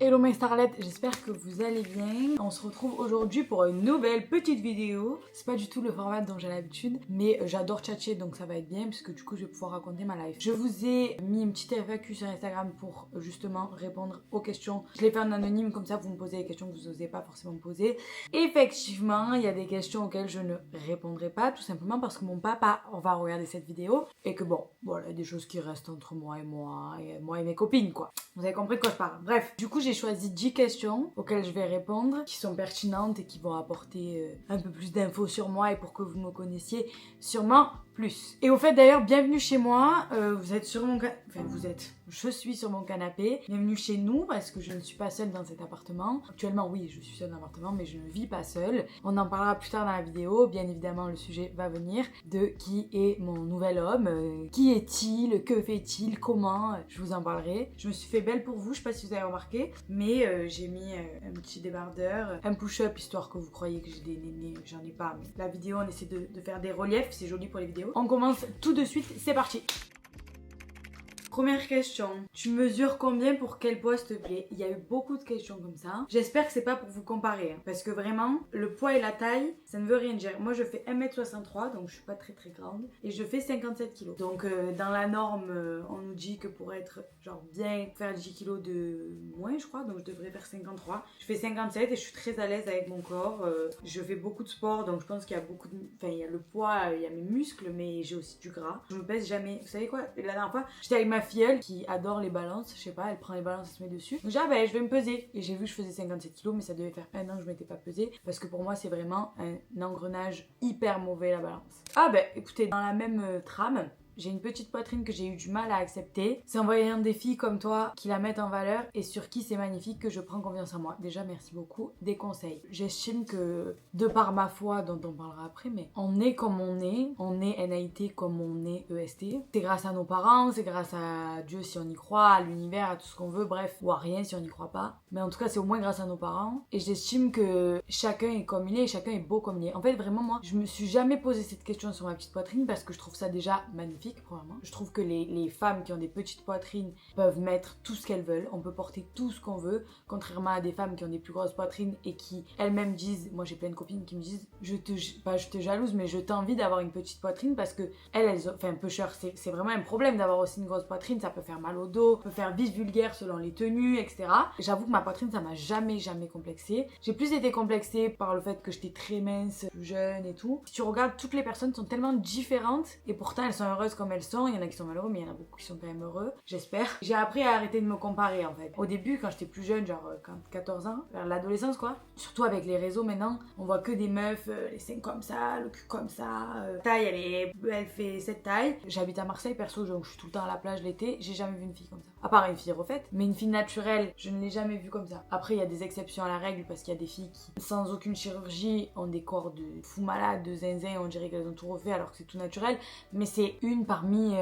Hello mes starlettes, j'espère que vous allez bien. On se retrouve aujourd'hui pour une nouvelle petite vidéo. C'est pas du tout le format dont j'ai l'habitude, mais j'adore tchatcher donc ça va être bien puisque du coup je vais pouvoir raconter ma life. Je vous ai mis une petite FAQ sur Instagram pour justement répondre aux questions. Je l'ai fait en anonyme, comme ça vous me posez les questions que vous n'osez pas forcément me poser. Effectivement, il y a des questions auxquelles je ne répondrai pas, tout simplement parce que mon papa va regarder cette vidéo et que bon, voilà, il y a des choses qui restent entre moi et mes copines quoi. Vous avez compris de quoi je parle. Bref, du coup j'ai choisi 10 questions auxquelles je vais répondre, qui sont pertinentes et qui vont apporter un peu plus d'infos sur moi et pour que vous me connaissiez sûrement plus. Et au fait d'ailleurs, bienvenue chez moi, vous êtes sur mon je suis sur mon canapé. Bienvenue chez nous parce que je ne suis pas seule dans cet appartement. Actuellement oui, je suis seule dans l'appartement mais je ne vis pas seule. On en parlera plus tard dans la vidéo, bien évidemment le sujet va venir de qui est mon nouvel homme, qui est-il, que fait-il, comment, je vous en parlerai. Je me suis fait belle pour vous, je sais pas si vous avez remarqué, mais j'ai mis un petit débardeur, un push-up histoire que vous croyez que j'ai des nénés, j'en ai pas, mais la vidéo on essaie de faire des reliefs, c'est joli pour les vidéos. On commence tout de suite, c'est parti. Première question, tu mesures combien pour quel poids s'il te plaît? Il y a eu beaucoup de questions comme ça. J'espère que c'est pas pour vous comparer, hein, parce que vraiment, le poids et la taille, ça ne veut rien dire. Moi je fais 1m63, donc je suis pas très grande, et je fais 57 kg. Donc dans la norme, on nous dit que pour être genre bien, faire 10 kg de moins je crois, donc je devrais faire 53. Je fais 57 et je suis très à l'aise avec mon corps. Je fais beaucoup de sport, donc je pense qu'il y a beaucoup de... Enfin il y a le poids, il y a mes muscles, mais j'ai aussi du gras. Je me pèse jamais. Vous savez quoi? La dernière fois, j'étais avec ma filleule qui adore les balances, je sais pas, elle prend les balances, elle se met dessus. Donc j'ai dit, ah ben je vais me peser. Et j'ai vu que je faisais 57 kg, mais ça devait faire un an que je m'étais pas pesée. Parce que pour moi, c'est vraiment un engrenage hyper mauvais la balance. Ah ben écoutez, dans la même trame, j'ai une petite poitrine que j'ai eu du mal à accepter. C'est en voyant des filles comme toi qui la mettent en valeur et sur qui c'est magnifique que je prends confiance en moi. Déjà, merci beaucoup des conseils. J'estime que, de par ma foi, dont on parlera après, mais on est comme on est NAIT comme on est EST. C'est grâce à nos parents, c'est grâce à Dieu si on y croit, à l'univers, à tout ce qu'on veut, bref, ou à rien si on n'y croit pas. Mais en tout cas, c'est au moins grâce à nos parents. Et j'estime que chacun est comme il est et chacun est beau comme il est. En fait, vraiment, moi, je me suis jamais posé cette question sur ma petite poitrine parce que je trouve ça déjà magnifique. Probablement. Je trouve que les femmes qui ont des petites poitrines peuvent mettre tout ce qu'elles veulent. On peut porter tout ce qu'on veut, contrairement à des femmes qui ont des plus grosses poitrines et qui elles-mêmes disent, moi j'ai plein de copines qui me disent, je te jalouse, mais je t'envie d'avoir une petite poitrine parce que elles ont, enfin pusher, c'est vraiment un problème d'avoir aussi une grosse poitrine. Ça peut faire mal au dos, peut faire vite vulgaire selon les tenues, etc. J'avoue que ma poitrine, ça m'a jamais complexée. J'ai plus été complexée par le fait que j'étais très mince, plus jeune et tout. Si tu regardes, toutes les personnes sont tellement différentes et pourtant elles sont heureuses comme elles sont. Il y en a qui sont malheureux, mais il y en a beaucoup qui sont quand même heureux, j'espère. J'ai appris à arrêter de me comparer en fait. Au début, quand j'étais plus jeune, genre 14 ans, vers l'adolescence quoi, surtout avec les réseaux maintenant, on voit que des meufs, les seins comme ça, le cul comme ça, taille elle fait cette taille. J'habite à Marseille perso, donc je suis tout le temps à la plage l'été, j'ai jamais vu une fille comme ça. À part une fille refaite, mais une fille naturelle, je ne l'ai jamais vue comme ça. Après, il y a des exceptions à la règle parce qu'il y a des filles qui, sans aucune chirurgie, ont des corps de fous malades, de zinzin, on dirait qu'elles ont tout refait alors que c'est tout naturel, mais c'est une parmi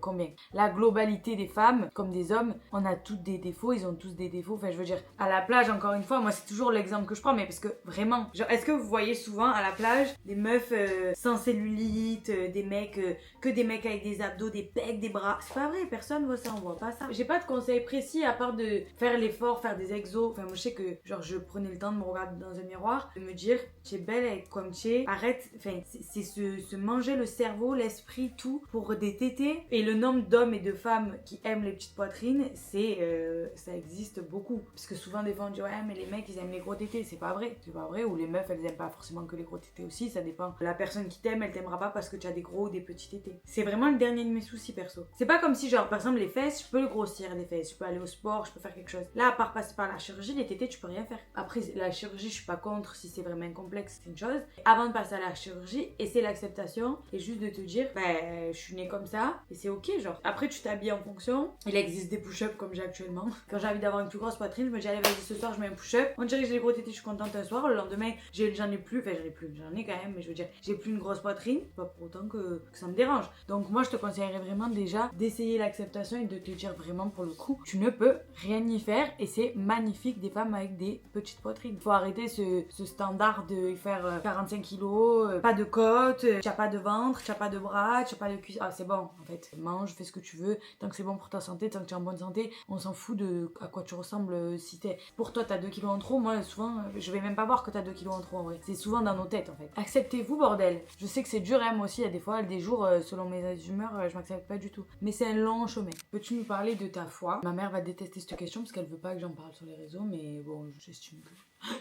combien? La globalité des femmes, comme des hommes, on a toutes des défauts, ils ont tous des défauts. Enfin, je veux dire, à la plage, encore une fois, moi c'est toujours l'exemple que je prends, mais parce que vraiment, genre, est-ce que vous voyez souvent à la plage des meufs sans cellulite, des mecs, que des mecs avec des abdos, des pecs, des bras? C'est pas vrai, personne voit ça, on voit pas ça. J'ai pas de conseils précis à part de faire l'effort, faire des exos. Enfin, moi je sais que, genre, je prenais le temps de me regarder dans un miroir, de me dire, tu es belle avec comme tu es, arrête, enfin, c'est se manger le cerveau, l'esprit, tout pour des tétés. Et le nombre d'hommes et de femmes qui aiment les petites poitrines, ça existe beaucoup. Parce que souvent des fois on dit ouais mais les mecs ils aiment les gros tétés, c'est pas vrai, ou les meufs elles aiment pas forcément que les gros tétés aussi, ça dépend. La personne qui t'aime, elle t'aimera pas parce que tu as des gros ou des petits tétés. C'est vraiment le dernier de mes soucis perso. C'est pas comme si genre par exemple les fesses, je peux le grossir les fesses, je peux aller au sport, je peux faire quelque chose. Là à part passer par la chirurgie, les tétés tu peux rien faire. Après la chirurgie je suis pas contre si c'est vraiment complexe, c'est une chose. Avant de passer à la chirurgie, et c'est l'acceptation et juste de te dire je suis née comme ça et c'est ok genre. Après tu t'habilles en fonction. Il existe des push-ups comme j'ai actuellement. Quand j'ai envie d'avoir une plus grosse poitrine, je me dis allez vas-y ce soir je mets un push-up. On dirait que j'ai les gros tétés, je suis contente un soir. Le lendemain j'en ai plus, j'en ai quand même, mais je veux dire j'ai plus une grosse poitrine, pas pour autant que ça me dérange. Donc moi je te conseillerais vraiment déjà d'essayer l'acceptation et de te dire vraiment pour le coup tu ne peux rien y faire et c'est magnifique des femmes avec des petites poitrines. Faut arrêter ce standard de faire 45 kilos, pas de côte, tu as pas de ventre, tu as pas de bras, tu as pas de cuisses puis c'est bon en fait, mange, fais ce que tu veux, tant que c'est bon pour ta santé, tant que tu es en bonne santé, on s'en fout de à quoi tu ressembles. Si pour toi t'as 2 kilos en trop, moi souvent je vais même pas voir que t'as 2 kilos en trop en vrai, c'est souvent dans nos têtes en fait. Acceptez-vous bordel, je sais que c'est dur moi aussi, il y a des fois des jours selon mes humeurs je m'accepte pas du tout, mais c'est un long chemin. Peux-tu nous parler de ta foi? Ma mère va détester cette question parce qu'elle veut pas que j'en parle sur les réseaux, mais bon j'estime que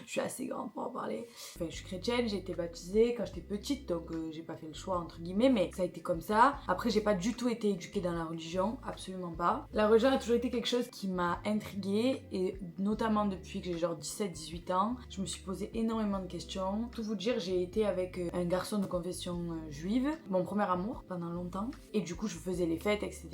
je suis assez grande pour en parler. Enfin, je suis chrétienne, j'ai été baptisée quand j'étais petite, donc j'ai pas fait le choix entre guillemets, mais ça a été comme ça. Après, j'ai pas du tout été éduquée dans la religion, absolument pas. La religion a toujours été quelque chose qui m'a intriguée, et notamment depuis que j'ai genre 17-18 ans, je me suis posé énormément de questions. Tout vous dire, j'ai été avec un garçon de confession juive, mon premier amour pendant longtemps, et du coup je faisais les fêtes, etc.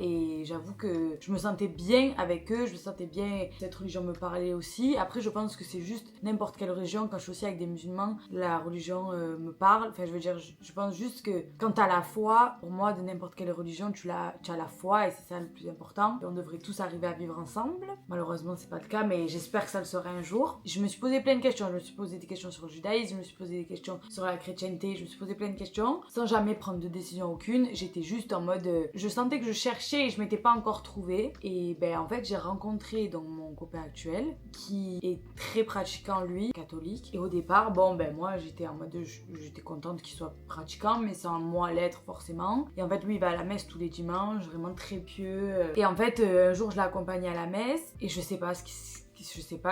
Et j'avoue que je me sentais bien avec eux, je me sentais bien, cette religion me parlait aussi. Après, je pense que c'est juste n'importe quelle religion, quand je suis aussi avec des musulmans, la religion me parle. Enfin, je veux dire, je pense juste que quand t'as la foi, pour moi, de n'importe quelle religion, tu as la foi, et c'est ça le plus important. Et on devrait tous arriver à vivre ensemble. Malheureusement, c'est pas le cas, mais j'espère que ça le sera un jour. Je me suis posé plein de questions. Je me suis posé des questions sur le judaïsme, je me suis posé des questions sur la chrétienté, je me suis posé plein de questions, sans jamais prendre de décision aucune. J'étais juste en mode... je sentais que je cherchais et je m'étais pas encore trouvée. Et ben, en fait, j'ai rencontré donc mon copain actuel, qui est très pratiquant lui, catholique. Et au départ, bon ben moi j'étais en mode, j'étais contente qu'il soit pratiquant, mais sans moi l'être forcément. Et en fait lui il va à la messe tous les dimanches, vraiment très pieux. Et en fait un jour je l'ai accompagné à la messe, et je sais pas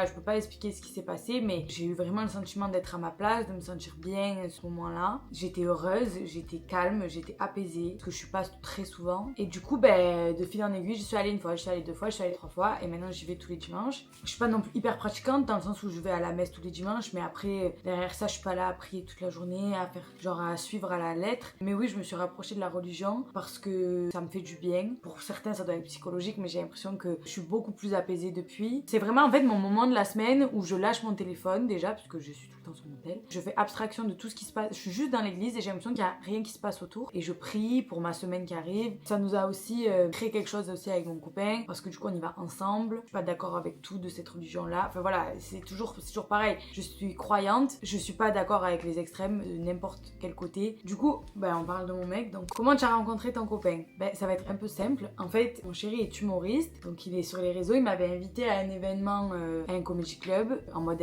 je peux pas expliquer ce qui s'est passé, mais j'ai eu vraiment le sentiment d'être à ma place, de me sentir bien à ce moment-là. J'étais heureuse, j'étais calme, j'étais apaisée, parce que je suis pas très souvent. Et du coup, ben, de fil en aiguille, je suis allée 1 fois, je suis allée 2 fois, je suis allée 3 fois, et maintenant j'y vais tous les dimanches. Je suis pas non plus hyper pratiquante, dans le sens où je vais à la messe tous les dimanches, mais après, derrière ça, je suis pas là à prier toute la journée, à faire, genre à suivre à la lettre. Mais oui, je me suis rapprochée de la religion, parce que ça me fait du bien. Pour certains, ça doit être psychologique, mais j'ai l'impression que je suis beaucoup plus apaisée depuis. C'est vraiment, en fait, mon moment de la semaine où je lâche mon téléphone déjà, parce que je suis tout le temps sur mon tel. Je fais abstraction de tout ce qui se passe. Je suis juste dans l'église et j'ai l'impression qu'il n'y a rien qui se passe autour. Et je prie pour ma semaine qui arrive. Ça nous a aussi créé quelque chose aussi avec mon copain, parce que du coup on y va ensemble. Je suis pas d'accord avec tout de cette religion-là. Enfin voilà, c'est toujours pareil. Je suis croyante, je suis pas d'accord avec les extrêmes de n'importe quel côté. Du coup, ben on parle de mon mec. Donc comment tu as rencontré ton copain? Ben ça va être un peu simple. En fait, mon chéri est humoriste, donc il est sur les réseaux. Il m'avait invité à un événement, à un comedy club, en mode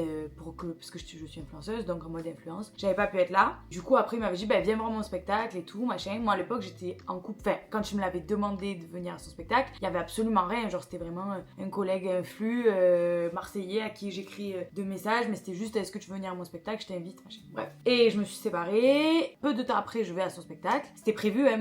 parce que je suis influenceuse, donc en mode influence. J'avais pas pu être là. Du coup après il m'avait dit ben viens voir mon spectacle et tout machin. Moi à l'époque j'étais en couple. Enfin quand il me l'avait demandé de venir à son spectacle, il y avait absolument rien. Genre c'était vraiment un collègue influ marseillais à qui j'écris 2 messages, mais c'était juste est-ce que tu veux venir à mon spectacle, je t'invite machin. Bref. Et je me suis séparée. Peu de temps après je vais à son spectacle. C'était prévu hein,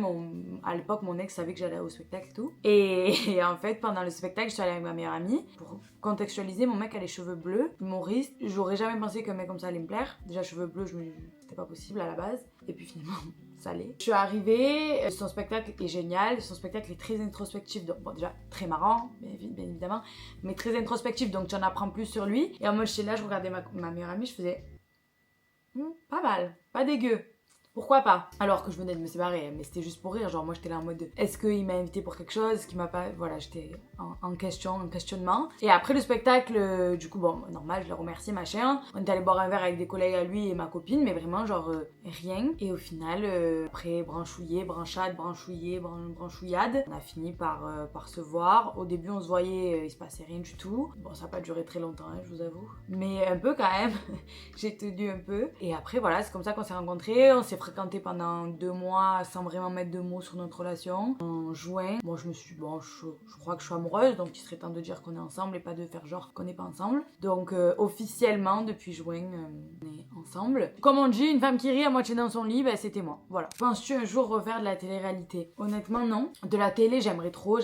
à l'époque mon ex savait que j'allais au spectacle et tout. Et en fait pendant le spectacle je suis allée avec ma meilleure amie. Pour contextualiser, mon mec a les cheveux bleus, humoriste. J'aurais jamais pensé qu'un mec comme ça allait me plaire. Déjà cheveux bleus, c'était pas possible à la base. Et puis finalement, ça l'est. Je suis arrivée, son spectacle est génial, son spectacle est très introspectif, donc bon déjà très marrant, bien évidemment, mais très introspectif, donc tu en apprends plus sur lui. Et en mode j'étais là, je regardais ma meilleure amie, je faisais pas mal, pas dégueu. Pourquoi pas? Alors que je venais de me séparer, mais c'était juste pour rire. Genre moi j'étais là en mode est-ce qu'il m'a invité pour quelque chose? Est-ce qu'il m'a pas... Voilà, j'étais en questionnement. Et après le spectacle, du coup bon, normal, je l'ai remercié machin. On est allé boire un verre avec des collègues à lui et ma copine, mais vraiment genre rien. Et au final, après branchouillade, on a fini par se voir. Au début on se voyait, il se passait rien du tout. Bon ça a pas duré très longtemps, hein, je vous avoue. Mais un peu quand même, j'ai tenu un peu. Et après voilà, c'est comme ça qu'on s'est rencontrés. On s'est fréquenté pendant 2 mois sans vraiment mettre de mots sur notre relation. En juin, moi je me suis dit, bon, je crois que je suis amoureuse, donc il serait temps de dire qu'on est ensemble et pas de faire genre qu'on n'est pas ensemble. Donc officiellement, depuis juin, on est ensemble. Comme on dit, une femme qui rit à moitié dans son lit, ben c'était moi. Voilà. Penses-tu un jour refaire de la télé-réalité? Honnêtement, non. De la télé, j'aimerais trop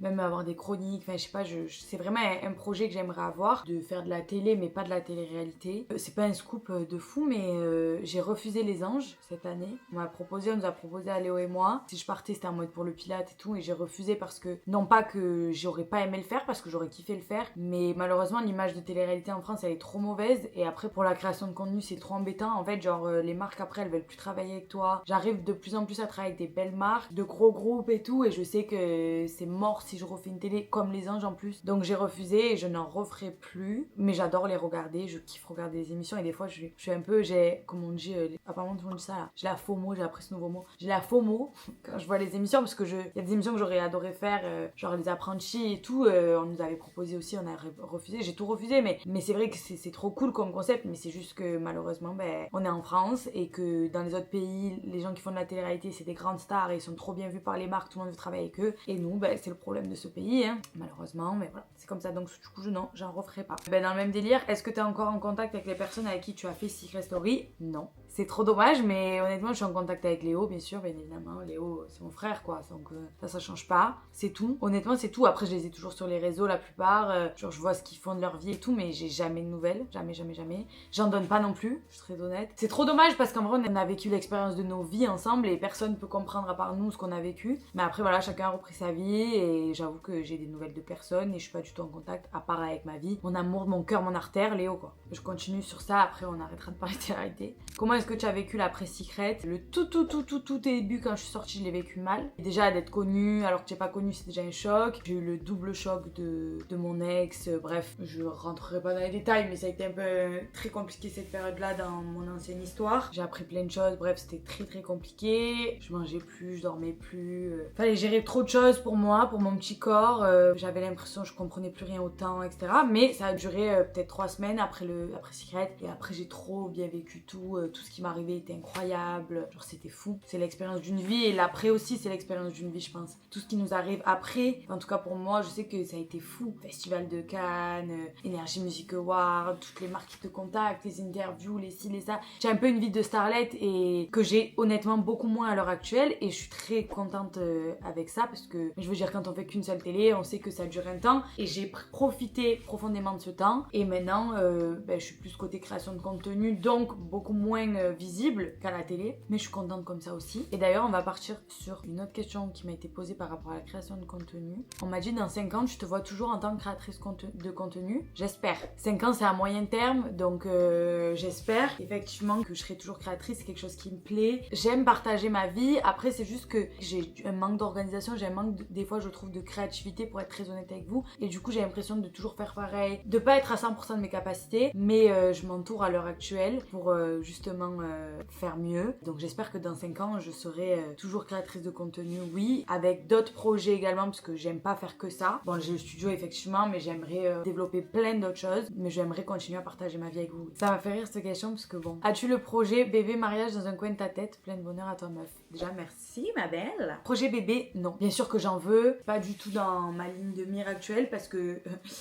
même avoir des chroniques, enfin je sais pas, c'est vraiment un projet que j'aimerais avoir, de faire de la télé, mais pas de la télé-réalité. C'est pas un scoop de fou, mais j'ai refusé Les Anges cette année. On nous a proposé à Léo et moi. Si je partais, c'était en mode pour le Pilate et tout, et j'ai refusé parce que, non pas que j'aurais pas aimé le faire, parce que j'aurais kiffé le faire, mais malheureusement l'image de télé-réalité en France elle est trop mauvaise, et après pour la création de contenu c'est trop embêtant. En fait genre les marques après elles veulent plus travailler avec toi. J'arrive de plus en plus à travailler avec des belles marques, de gros groupes et tout, et je sais que c'est mort si je refais une télé comme Les Anges en plus. Donc j'ai refusé et je n'en referai plus, mais j'adore les regarder, je kiffe regarder les émissions, et des fois je suis un peu, comme on dit, apparemment tout le monde dis ça là. J'ai la FOMO, j'ai appris ce nouveau mot. J'ai la FOMO quand je vois les émissions parce que il y a des émissions que j'aurais adoré faire, genre les apprentis et tout. On nous avait proposé aussi, on a refusé. J'ai tout refusé, mais c'est vrai que c'est trop cool comme concept. Mais c'est juste que malheureusement, on est en France et que dans les autres pays, les gens qui font de la télé-réalité, c'est des grandes stars et ils sont trop bien vus par les marques, tout le monde veut travailler avec eux. Et nous, c'est le problème de ce pays, hein, malheureusement. Mais voilà, c'est comme ça. Donc du coup, non, j'en referai pas. Dans le même délire, est-ce que t'es encore en contact avec les personnes avec qui tu as fait Secret Story? Non. C'est trop dommage, mais honnêtement, je suis en contact avec Léo, bien sûr, bien évidemment. Léo, c'est mon frère, quoi. Donc ça change pas. C'est tout. Honnêtement, c'est tout. Après, je les ai toujours sur les réseaux, la plupart. Genre, je vois ce qu'ils font de leur vie et tout, mais j'ai jamais de nouvelles. Jamais, jamais, jamais. J'en donne pas non plus, je suis très honnête. C'est trop dommage parce qu'en vrai, on a vécu l'expérience de nos vies ensemble et personne peut comprendre à part nous ce qu'on a vécu. Mais après, voilà, chacun a repris sa vie et j'avoue que j'ai des nouvelles de personne et je suis pas du tout en contact, à part avec ma vie. Mon amour, mon cœur, mon artère, Léo, quoi. Je continue sur ça, après on arrêtera de parler de télé-réalité. Comment est-ce que tu as vécu l'après-Secret? Le tout début, quand je suis sortie, je l'ai vécu mal. Déjà d'être connue, alors que j'ai pas connu, c'est déjà un choc. J'ai eu le double choc de mon ex. Bref, je rentrerai pas dans les détails, mais ça a été un peu très compliqué cette période-là dans mon ancienne histoire. J'ai appris plein de choses, bref, c'était très compliqué. Je mangeais plus, je dormais plus. Fallait gérer trop de choses pour moi, pour mon petit corps. J'avais l'impression que je comprenais plus rien autant, etc. Mais ça a duré peut-être 3 semaines après Secret. Et après, j'ai trop bien vécu tout. Tout ce qui m'arrivait était incroyable. Genre, c'était fou. C'est l'expérience d'une vie. Et l'après aussi, c'est l'expérience d'une vie, je pense. Tout ce qui nous arrive après, en tout cas pour moi, je sais que ça a été fou. Festival de Cannes, Energy Music Award, toutes les marques qui te contactent, les interviews, les ci, les ça. J'ai un peu une vie de starlet et que j'ai honnêtement beaucoup moins à l'heure actuelle. Et je suis très contente avec ça parce que, je veux dire, quand on fait qu'une seule télé, on sait que ça dure un temps. Et j'ai profité profondément de ce temps. Et maintenant, je suis plus côté création de contenu, donc beaucoup moins visible qu'à la télé, mais je suis contente comme ça aussi. Et d'ailleurs, on va partir sur une autre question qui m'a été posée par rapport à la création de contenu. On m'a dit dans 5 ans, tu te vois toujours en tant que créatrice de contenu? J'espère. 5 ans, c'est à moyen terme, donc j'espère effectivement que je serai toujours créatrice, c'est quelque chose qui me plaît. J'aime partager ma vie, après c'est juste que j'ai un manque d'organisation, j'ai un manque des fois je trouve de créativité pour être très honnête avec vous, et du coup j'ai l'impression de toujours faire pareil, de pas être à 100% de mes capacités, mais je m'entoure à l'heure actuelle pour justement faire mieux. Donc j'espère que dans 5 ans je serai toujours créatrice de contenu, oui, avec d'autres projets également parce que j'aime pas faire que ça. Bon, j'ai le studio effectivement, mais j'aimerais développer plein d'autres choses, mais j'aimerais continuer à partager ma vie avec vous. Ça m'a fait rire cette question parce que bon, as-tu le projet bébé mariage dans un coin de ta tête? Plein de bonheur à toi meuf. Déjà merci ma belle. Projet bébé, non. Bien sûr que j'en veux, pas du tout dans ma ligne de mire actuelle parce que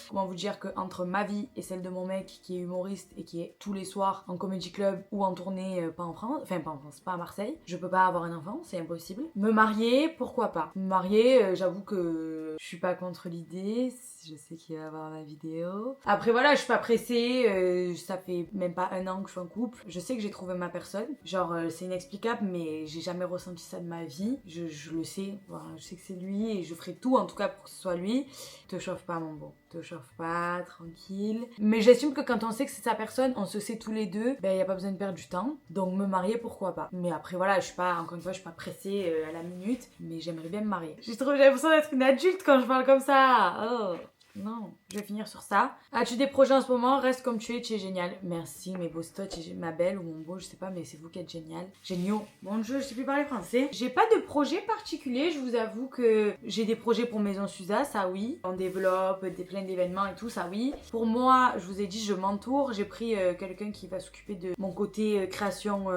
comment vous dire que entre ma vie et celle de mon mec qui est humoriste et qui est tous les soirs en comedy club ou en tournée, pas en France, enfin pas en France, pas à Marseille, je peux pas avoir un enfant, c'est impossible. Me marier, pourquoi pas. Me marier, j'avoue que je suis pas contre l'idée, je sais qu'il va y avoir ma vidéo. Après voilà, je suis pas pressée, ça fait même pas 1 an que je suis en couple. Je sais que j'ai trouvé ma personne, genre c'est inexplicable mais j'ai jamais ressenti ça de ma vie. Je le sais, voilà, je sais que c'est lui et je ferai tout en tout cas pour que ce soit lui. Te chauffe pas mon beau, te chauffe pas, tranquille. Mais j'assume que quand on sait que c'est sa personne, on se sait tous les deux, y a pas besoin de perdre du temps. Donc me marier, pourquoi pas. Mais après voilà, je suis pas, encore une fois, je suis pas pressée à la minute, mais j'aimerais bien me marier. J'ai l'impression d'être une adulte quand je parle comme ça. Oh. Non, je vais finir sur ça. As-tu des projets en ce moment? Reste comme tu es génial. Merci mes beaux stots, ma belle ou mon beau, je sais pas, mais c'est vous qui êtes génial. Géniaux. Mon Dieu, je sais plus parler français. J'ai pas de projet particulier, je vous avoue que j'ai des projets pour Maison Suza, ça oui. On développe plein d'événements et tout, ça oui. Pour moi, je vous ai dit, je m'entoure. J'ai pris quelqu'un qui va s'occuper de mon côté création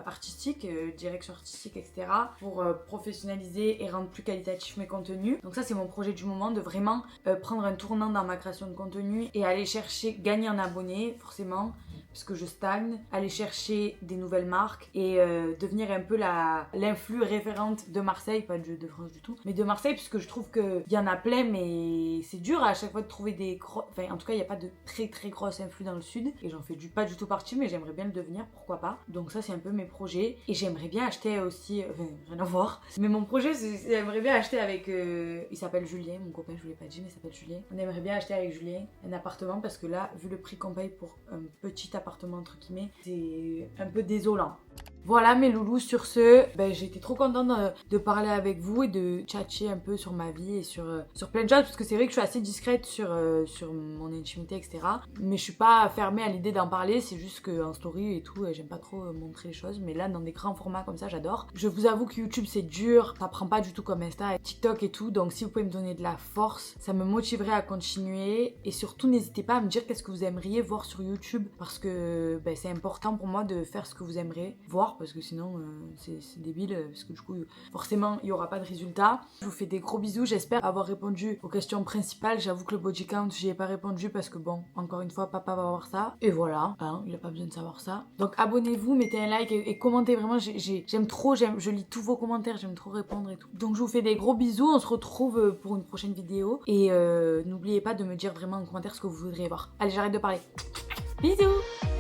artistique, direction artistique, etc. pour professionnaliser et rendre plus qualitatif mes contenus. Donc ça, c'est mon projet du moment, de vraiment prendre un tournant dans ma création de contenu et aller chercher, gagner en abonnés, forcément, parce que je stagne, aller chercher des nouvelles marques et devenir un peu l'influe référente de Marseille, pas de France du tout, mais de Marseille, puisque je trouve qu'il y en a plein, mais c'est dur à chaque fois de trouver enfin, en tout cas, il n'y a pas de très grosse influe dans le sud, et j'en fais pas du tout partie, mais j'aimerais bien le devenir, pourquoi pas. Donc ça, c'est un peu mes projets, et j'aimerais bien acheter aussi, enfin, rien à voir, mais mon projet, j'aimerais bien acheter avec, il s'appelle Julien, mon copain, je vous l'ai pas dit, mais il s'appelle Julien. On aimerait bien acheter avec Julien un appartement, parce que là, vu le prix qu'on paye pour un petit appartement entre guillemets, c'est un peu désolant. Voilà mes loulous, sur ce, j'ai été trop contente de parler avec vous et de tchatcher un peu sur ma vie et sur plein de choses, parce que c'est vrai que je suis assez discrète sur mon intimité, etc. Mais je suis pas fermée à l'idée d'en parler, c'est juste qu'en story et tout, j'aime pas trop montrer les choses, mais là dans des grands formats comme ça, j'adore. Je vous avoue que YouTube c'est dur, ça prend pas du tout comme Insta et TikTok et tout, donc si vous pouvez me donner de la force, ça me motiverait à continuer, et surtout n'hésitez pas à me dire qu'est-ce que vous aimeriez voir sur YouTube, parce que c'est important pour moi de faire ce que vous aimeriez voir, parce que sinon c'est débile, parce que du coup forcément il n'y aura pas de résultat. Je vous fais des gros bisous, j'espère avoir répondu aux questions principales. J'avoue que le body count j'y ai pas répondu parce que bon, encore une fois papa va voir ça, et voilà, hein, il a pas besoin de savoir ça. Donc abonnez-vous, mettez un like et commentez, vraiment j'aime trop, je lis tous vos commentaires, j'aime trop répondre et tout. Donc je vous fais des gros bisous, on se retrouve pour une prochaine vidéo, et n'oubliez pas de me dire vraiment en commentaire ce que vous voudriez voir. Allez, j'arrête de parler, bisous.